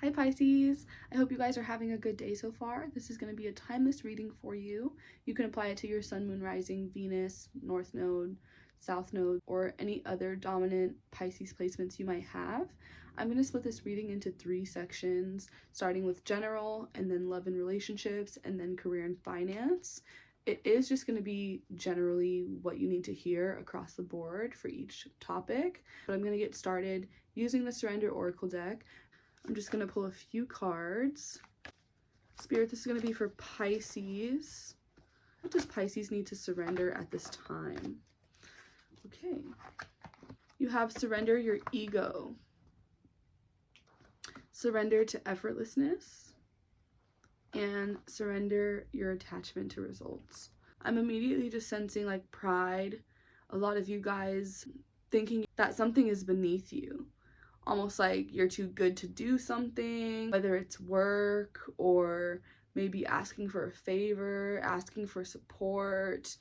Hi Pisces, I hope you guys are having a good day so far. This is going to be a timeless reading for you. You can apply it to your sun, moon, rising, Venus, north node, south node, or any other dominant Pisces placements you might have. I'm going to split this reading into 3 sections, starting with general, and then love and relationships, and then career and finance. It is just going to be generally what you need to hear across the board for each topic, but I'm going to get started using the Surrender Oracle deck. I'm just going to pull a few cards. Spirit, this is going to be for Pisces. What does Pisces need to surrender at this time? Okay. You have surrender your ego. Surrender to effortlessness. And surrender your attachment to results. I'm immediately just sensing like pride. A lot of you guys thinking that something is beneath you. Almost like you're too good to do something, whether it's work or maybe asking for a favor, asking for support.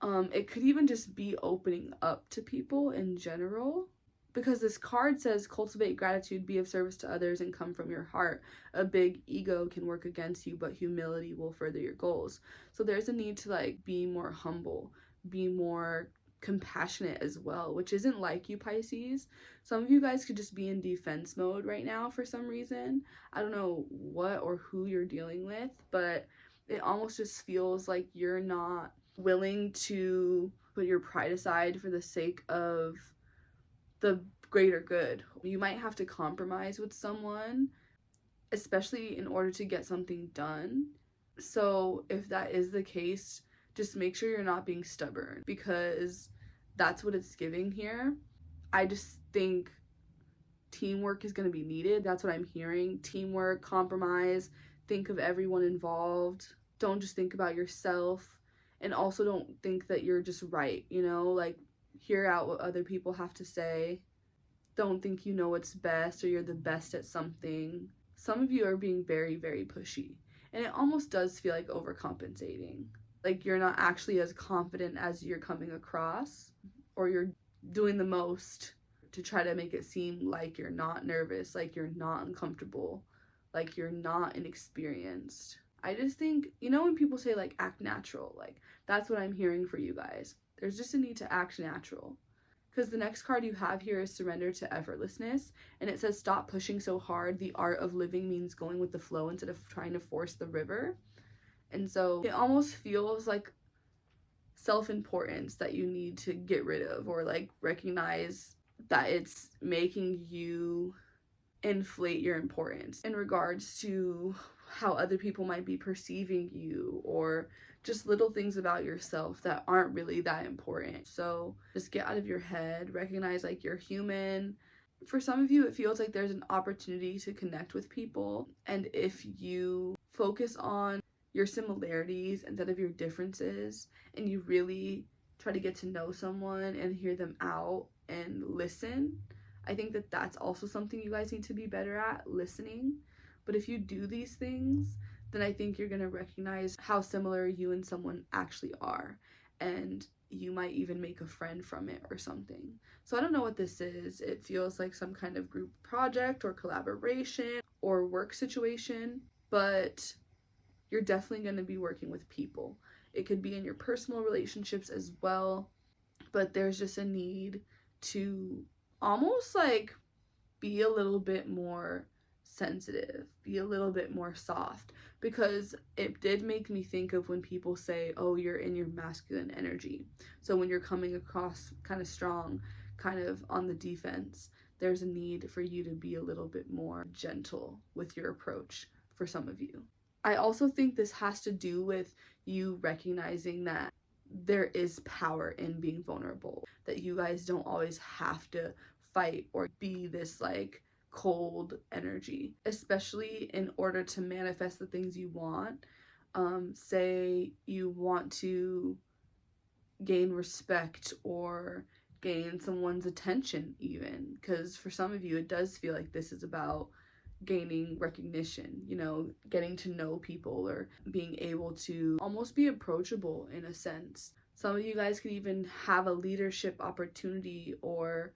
It could even just be opening up to people in general, because this card says cultivate gratitude, be of service to others, and come from your heart. A big ego can work against you, but humility will further your goals. So there's a need to like be more humble, be more compassionate as well, which isn't like you, Pisces. Some of you guys could just be in defense mode right now for some reason. I don't know what or who you're dealing with, but it almost just feels like you're not willing to put your pride aside for the sake of the greater good. You might have to compromise with someone, especially in order to get something done. So if that is the case, just make sure you're not being stubborn, because that's what it's giving here. I just think teamwork is going to be needed. That's what I'm hearing. Teamwork, compromise, think of everyone involved. Don't just think about yourself, and also don't think that you're just right, like hear out what other people have to say. Don't think you know what's best or you're the best at something. Some of you are being very, very pushy, and it almost does feel like overcompensating. Like you're not actually as confident as you're coming across, or you're doing the most to try to make it seem like you're not nervous, like you're not uncomfortable, like you're not inexperienced. I just think, when people say like act natural, like that's what I'm hearing for you guys. There's just a need to act natural. Because the next card you have here is surrender to effortlessness, and it says stop pushing so hard. The art of living means going with the flow instead of trying to force the river. And so it almost feels like self-importance that you need to get rid of, or like recognize that it's making you inflate your importance in regards to how other people might be perceiving you, or just little things about yourself that aren't really that important. So just get out of your head, recognize like you're human. For some of you, it feels like there's an opportunity to connect with people, and if you focus on your similarities instead of your differences, and you really try to get to know someone and hear them out and listen, I think that that's also something you guys need to be better at, listening. But if you do these things, then I think you're going to recognize how similar you and someone actually are, and you might even make a friend from it or something. So I don't know what this is. It feels like some kind of group project or collaboration or work situation, but you're definitely going to be working with people. It could be in your personal relationships as well, but there's just a need to almost like be a little bit more sensitive, be a little bit more soft, because it did make me think of when people say, oh, you're in your masculine energy. So when you're coming across kind of strong, kind of on the defense, there's a need for you to be a little bit more gentle with your approach for some of you. I also think this has to do with you recognizing that there is power in being vulnerable, that you guys don't always have to fight or be this like cold energy, especially in order to manifest the things you want. Say you want to gain respect or gain someone's attention, even, because for some of you it does feel like this is about gaining recognition, getting to know people, or being able to almost be approachable in a sense. Some of you guys could even have a leadership opportunity, or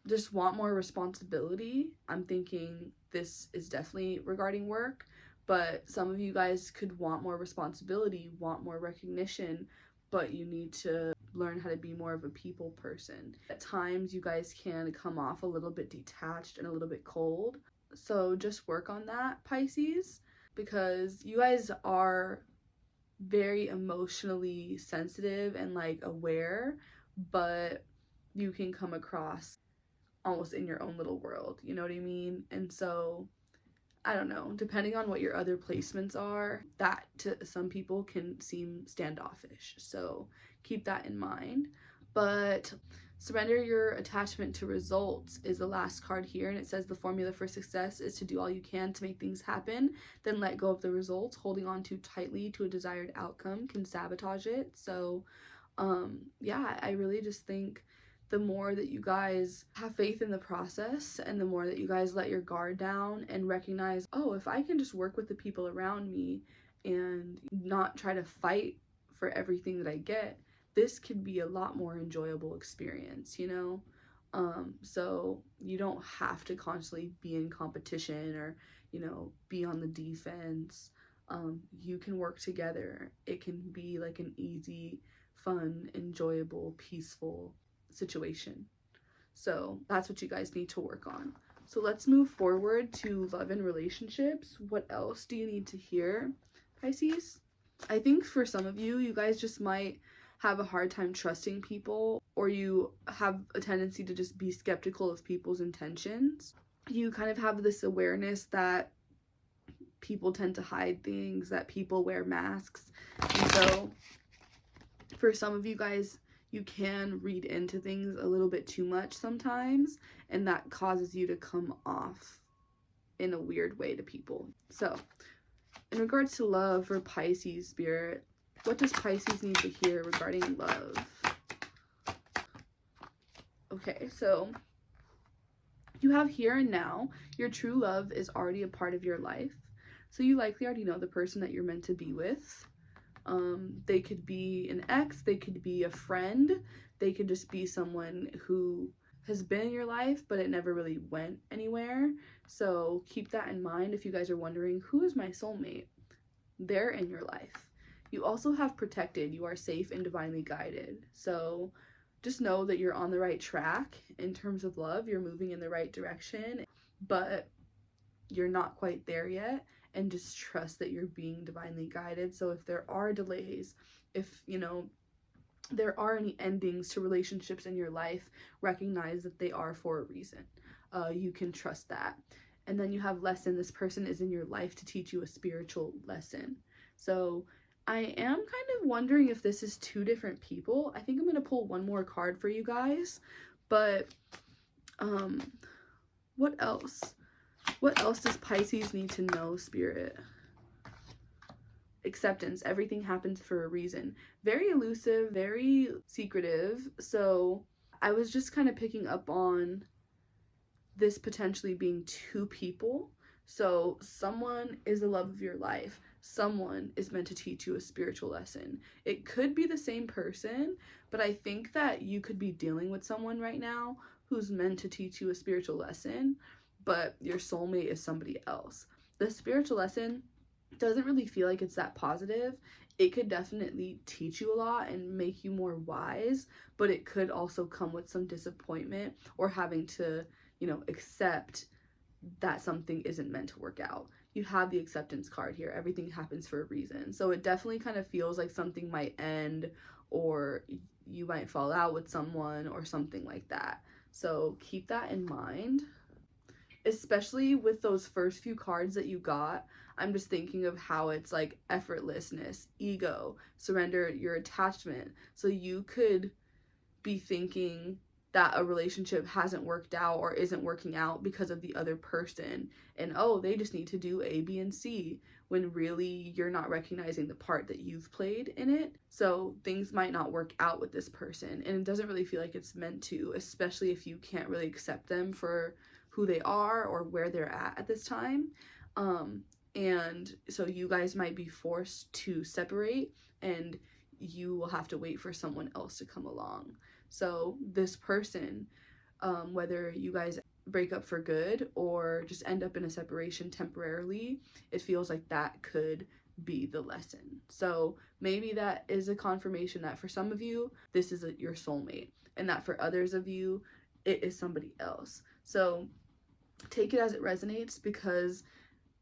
just want more responsibility. I'm thinking this is definitely regarding work, but some of you guys could want more responsibility, want more recognition, but you need to learn how to be more of a people person. At times, you guys can come off a little bit detached and a little bit cold. So just work on that, Pisces, because you guys are very emotionally sensitive and like aware, but you can come across almost in your own little world, you know what I mean? And so I don't know, depending on what your other placements are, that to some people can seem standoffish. So keep that in mind. But surrender your attachment to results is the last card here, and it says the formula for success is to do all you can to make things happen, then let go of the results. Holding on too tightly to a desired outcome can sabotage it. So yeah, I really just think the more that you guys have faith in the process and the more that you guys let your guard down and recognize, oh, if I can just work with the people around me and not try to fight for everything that I get, this could be a lot more enjoyable experience, you know? So you don't have to constantly be in competition or, you know, be on the defense. You can work together. It can be like an easy, fun, enjoyable, peaceful situation. So that's what you guys need to work on. So let's move forward to love and relationships. What else do you need to hear, Pisces? I think for some of you, you guys just might have a hard time trusting people, or you have a tendency to just be skeptical of people's intentions. You kind of have this awareness that people tend to hide things, that people wear masks. And so for some of you guys, you can read into things a little bit too much sometimes, and that causes you to come off in a weird way to people. So, in regards to love for Pisces spirit, what does Pisces need to hear regarding love? Okay, so you have here and now. Your true love is already a part of your life. So you likely already know the person that you're meant to be with. They could be an ex, they could be a friend, they could just be someone who has been in your life, but it never really went anywhere. So keep that in mind if you guys are wondering, who is my soulmate? They're in your life. You also have protected, you are safe and divinely guided. So just know that you're on the right track in terms of love, you're moving in the right direction, but you're not quite there yet. And just trust that you're being divinely guided. So if there are delays, if, you know, there are any endings to relationships in your life, recognize that they are for a reason. You can trust that. And then you have lesson. This person is in your life to teach you a spiritual lesson. So I am kind of wondering if this is two different people. I think I'm going to pull one more card for you guys. But what else? What else does Pisces need to know, Spirit? Acceptance. Everything happens for a reason. Very elusive, very secretive. So I was just kind of picking up on this potentially being two people. So someone is the love of your life. Someone is meant to teach you a spiritual lesson. It could be the same person, but I think that you could be dealing with someone right now who's meant to teach you a spiritual lesson, but your soulmate is somebody else. The spiritual lesson doesn't really feel like it's that positive. It could definitely teach you a lot and make you more wise, but it could also come with some disappointment or having to, you know, accept that something isn't meant to work out. You have the acceptance card here. Everything happens for a reason. So it definitely kind of feels like something might end, or you might fall out with someone or something like that. So keep that in mind. Especially with those first few cards that you got, I'm just thinking of how it's like effortlessness, ego, surrender your attachment. So you could be thinking that a relationship hasn't worked out or isn't working out because of the other person, and oh, they just need to do A, B, and C, when really you're not recognizing the part that you've played in it. So things might not work out with this person, and it doesn't really feel like it's meant to, especially if you can't really accept them for who they are or where they're at this time. And so you guys might be forced to separate, and you will have to wait for someone else to come along. So this person whether you guys break up for good or just end up in a separation temporarily, it feels like that could be the lesson. So maybe that is a confirmation that for some of you, this is your soulmate, and that for others of you, it is somebody else. So take it as it resonates, because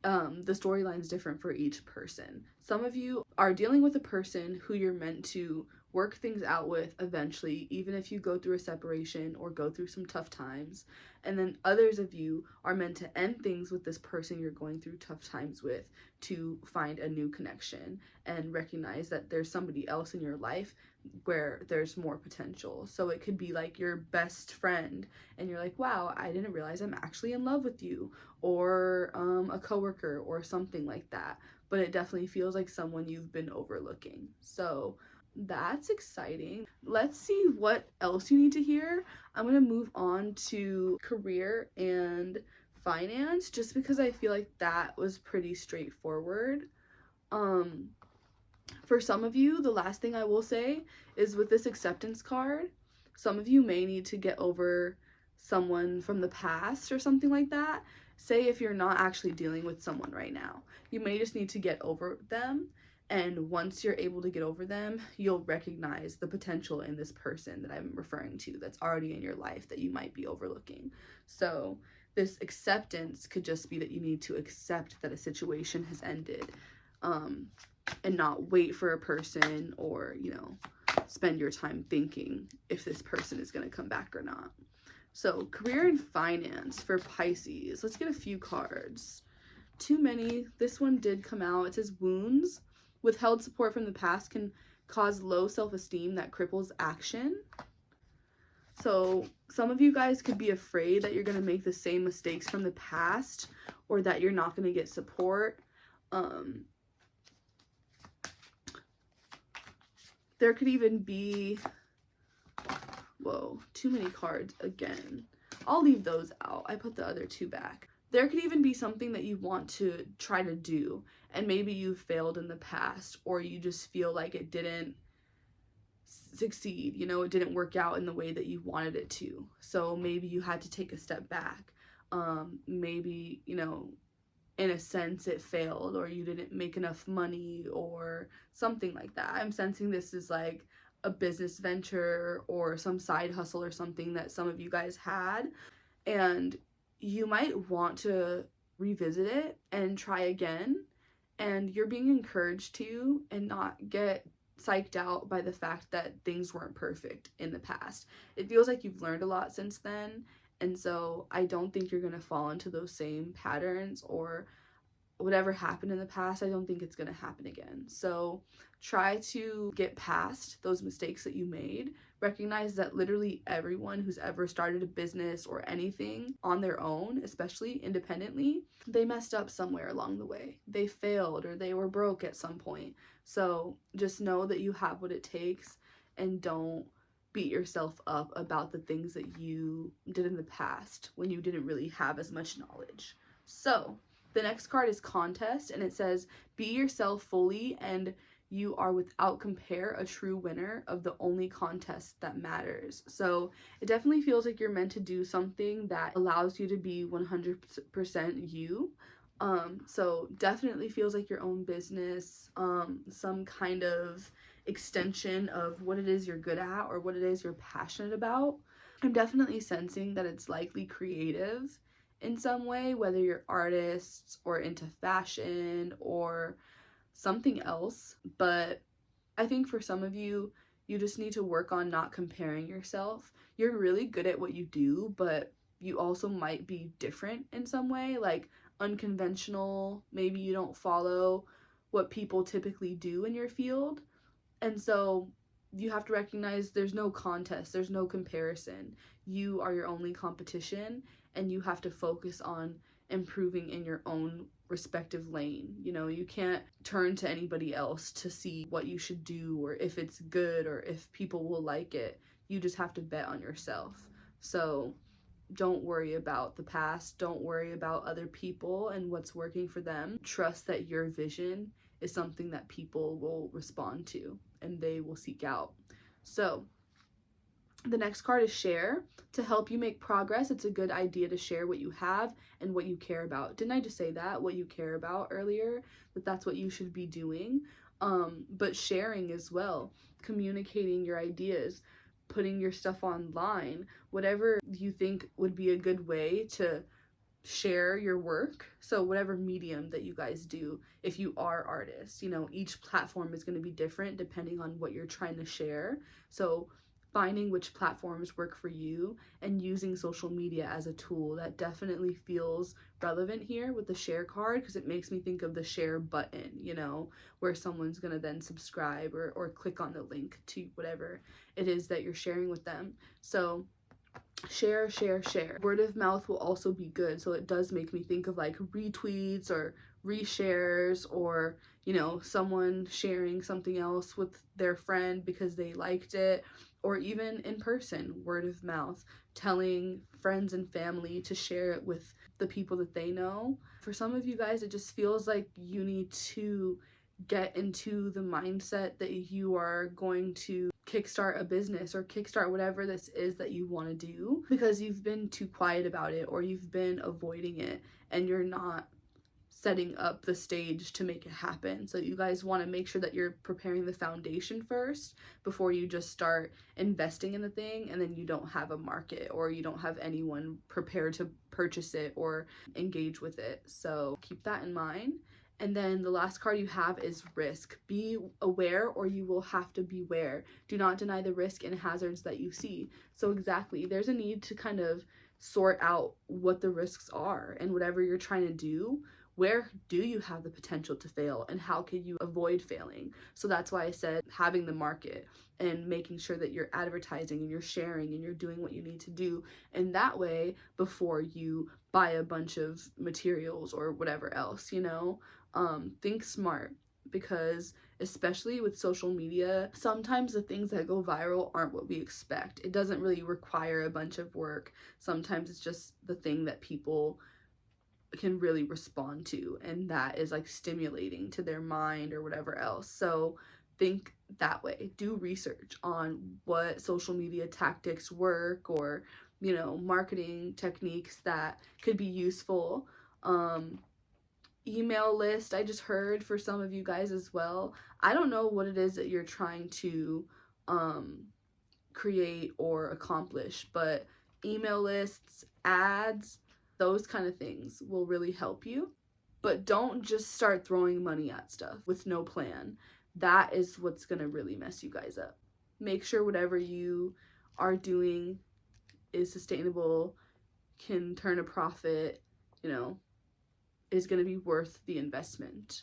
the storyline is different for each person. Some of you are dealing with a person who you're meant to work things out with eventually, even if you go through a separation or go through some tough times. And then others of you are meant to end things with this person you're going through tough times with to find a new connection and recognize that there's somebody else in your life where there's more potential. So it could be like your best friend and you're like, wow, I didn't realize I'm actually in love with you, or a coworker or something like that. But it definitely feels like someone you've been overlooking. So that's exciting. Let's see what else you need to hear. I'm going to move on to career and finance, just because I feel like that was pretty straightforward. For some of you, the last thing I will say is with this acceptance card, some of you may need to get over someone from the past or something like that. Say if you're not actually dealing with someone right now, you may just need to get over them. And once you're able to get over them, you'll recognize the potential in this person that I'm referring to that's already in your life that you might be overlooking. So this acceptance could just be that you need to accept that a situation has ended, and not wait for a person or, spend your time thinking if this person is going to come back or not. So career and finance for Pisces. Let's get a few cards. Too many. This one did come out. It says wounds. Withheld support from the past can cause low self-esteem that cripples action. So some of you guys could be afraid that you're going to make the same mistakes from the past, or that you're not going to get support. There could even be, whoa, too many cards again. I'll leave those out. I put the other two back. There could even be something that you want to try to do, and maybe you failed in the past, or you just feel like it didn't succeed, it didn't work out in the way that you wanted it to. So maybe you had to take a step back. Maybe, in a sense it failed, or you didn't make enough money or something like that. I'm sensing this is like a business venture or some side hustle or something that some of you guys had, and you might want to revisit it and try again, and you're being encouraged to, and not get psyched out by the fact that things weren't perfect in the past. It feels like you've learned a lot since then, and so I don't think you're going to fall into those same patterns, or whatever happened in the past, I don't think it's going to happen again. So try to get past those mistakes that you made. Recognize that literally everyone who's ever started a business or anything on their own, especially independently, they messed up somewhere along the way. They failed, or they were broke at some point. So just know that you have what it takes, and don't beat yourself up about the things that you did in the past when you didn't really have as much knowledge. So the next card is contest, and it says, be yourself fully, and you are without compare a true winner of the only contest that matters. So it definitely feels like you're meant to do something that allows you to be 100% you. So definitely feels like your own business, some kind of extension of what it is you're good at or what it is you're passionate about. I'm definitely sensing that it's likely creative in some way, whether you're artists or into fashion or something else. But I think for some of you, you just need to work on not comparing yourself. You're really good at what you do, but you also might be different in some way, like unconventional. Maybe you don't follow what people typically do in your field. And so you have to recognize there's no contest, there's no comparison. You are your only competition, and you have to focus on improving in your own respective lane. You can't turn to anybody else to see what you should do, or if it's good, or if people will like it. You just have to bet on yourself. So don't worry about the past. Don't worry about other people and what's working for them. Trust that your vision is something that people will respond to and they will seek out. So The next card is share. To help you make progress, it's a good idea to share what you have and what you care about. Didn't I just say that? What you care about earlier? That's what you should be doing. But sharing as well, communicating your ideas, putting your stuff online, whatever you think would be a good way to share your work. So whatever medium that you guys do, if you are artists, each platform is going to be different depending on what you're trying to share. So finding which platforms work for you and using social media as a tool, that definitely feels relevant here with the share card, because it makes me think of the share button, where someone's going to then subscribe or click on the link to whatever it is that you're sharing with them. So share. Word of mouth will also be good. So it does make me think of like retweets or reshares, or someone sharing something else with their friend because they liked it, or even in person, word of mouth, telling friends and family to share it with the people that they know. For some of you guys, it just feels like you need to get into the mindset that you are going to kickstart a business or kickstart whatever this is that you want to do, because you've been too quiet about it, or you've been avoiding it and you're not setting up the stage to make it happen. So you guys want to make sure that you're preparing the foundation first before you just start investing in the thing and then you don't have a market or you don't have anyone prepared to purchase it or engage with it. So keep that in mind. And then the last card you have is risk. Be aware or you will have to beware. Do not deny the risk and hazards that you see. So exactly, there's a need to kind of sort out what the risks are, and whatever you're trying to do, where do you have the potential to fail and how can you avoid failing? So that's why I said having the market and making sure that you're advertising and you're sharing and you're doing what you need to do in that way before you buy a bunch of materials or whatever else, think smart, because especially with social media, sometimes the things that go viral aren't what we expect. It doesn't really require a bunch of work. Sometimes it's just the thing that people can really respond to, and that is like stimulating to their mind or whatever else. So think that way. Do research on what social media tactics work, or marketing techniques that could be useful. Email list, I just heard, for some of you guys as well. I don't know what it is that you're trying to create or accomplish, but email lists, ads, those kind of things will really help you. But don't just start throwing money at stuff with no plan. That is what's going to really mess you guys up. Make sure whatever you are doing is sustainable, can turn a profit, is going to be worth the investment.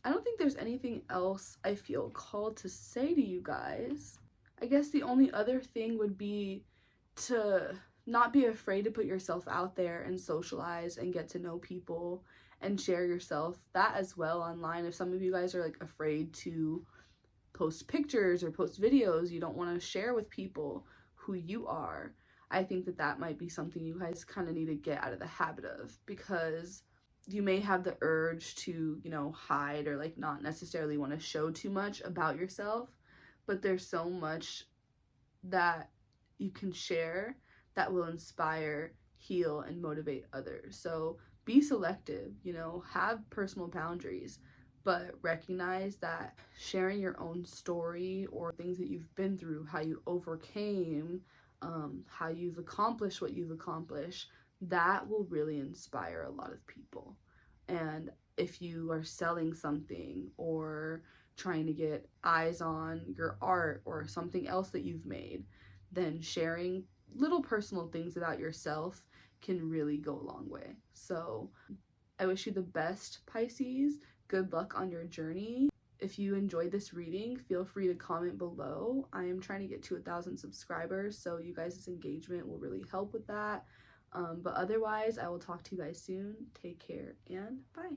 I don't think there's anything else I feel called to say to you guys. I guess the only other thing would be to not be afraid to put yourself out there and socialize and get to know people and share yourself, that as well, online. If some of you guys are like afraid to post pictures or post videos, you don't want to share with people who you are, I think that might be something you guys kind of need to get out of the habit of, because you may have the urge to, hide or like not necessarily want to show too much about yourself, but there's so much that you can share that will inspire, heal, and motivate others. So be selective, have personal boundaries, but recognize that sharing your own story or things that you've been through, how you overcame, how you've accomplished what you've accomplished, that will really inspire a lot of people. And if you are selling something or trying to get eyes on your art or something else that you've made, then sharing little personal things about yourself can really go a long way. So I wish you the best, Pisces. Good luck on your journey. If you enjoyed this reading, feel free to comment below. I am trying to get to 1,000 subscribers, so you guys' engagement will really help with that. But otherwise, I will talk to you guys soon. Take care and bye.